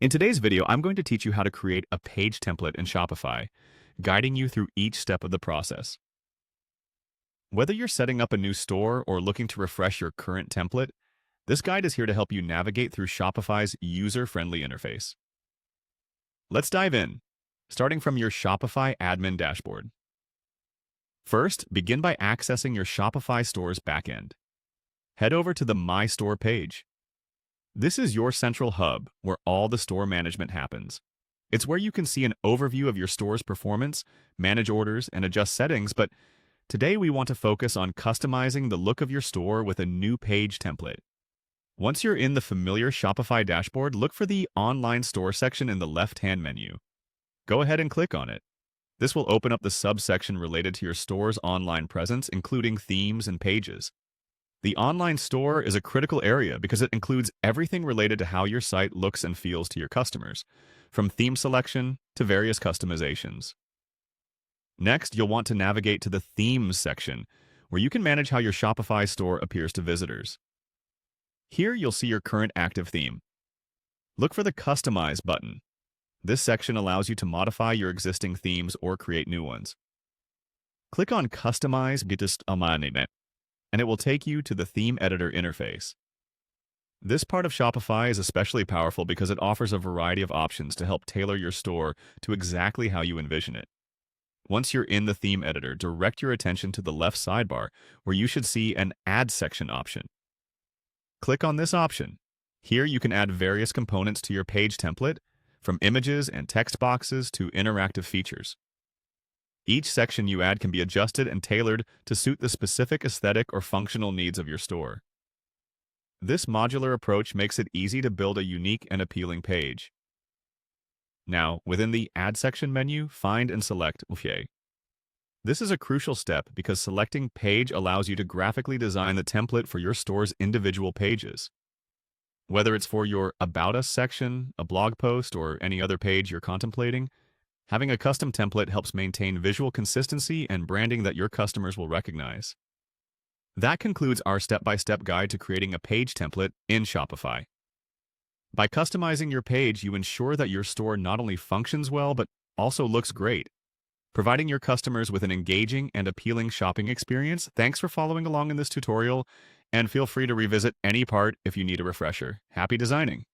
In today's video, I'm going to teach you how to create a page template in Shopify, guiding you through each step of the process. Whether you're setting up a new store or looking to refresh your current template, this guide is here to help you navigate through Shopify's user-friendly interface. Let's dive in, starting from your Shopify admin dashboard. First, begin by accessing your Shopify store's backend. Head over to the My Store page. This is your central hub where all the store management happens. It's where you can see an overview of your store's performance, manage orders, and adjust settings, but today we want to focus on customizing the look of your store with a new page template. Once you're in the familiar Shopify dashboard, look for the Online Store section in the left-hand menu. Go ahead and click on it. This will open up the subsection related to your store's online presence, including themes and pages. The online store is a critical area because it includes everything related to how your site looks and feels to your customers, from theme selection to various customizations. Next, you'll want to navigate to the Themes section, where you can manage how your Shopify store appears to visitors. Here, you'll see your current active theme. Look for the Customize button. This section allows you to modify your existing themes or create new ones. Click on Customize and it will take you to the Theme Editor interface. This part of Shopify is especially powerful because it offers a variety of options to help tailor your store to exactly how you envision it. Once you're in the Theme Editor, direct your attention to the left sidebar, where you should see an Add section option. Click on this option. Here you can add various components to your page template, from images and text boxes to interactive features. Each section you add can be adjusted and tailored to suit the specific aesthetic or functional needs of your store. This modular approach makes it easy to build a unique and appealing page. Now, within the Add section menu, find and select Page. This is a crucial step because selecting Page allows you to graphically design the template for your store's individual pages. Whether it's for your About Us section, a blog post, or any other page you're contemplating, having a custom template helps maintain visual consistency and branding that your customers will recognize. That concludes our step-by-step guide to creating a page template in Shopify. By customizing your page, you ensure that your store not only functions well, but also looks great, providing your customers with an engaging and appealing shopping experience. Thanks for following along in this tutorial, and feel free to revisit any part if you need a refresher. Happy designing!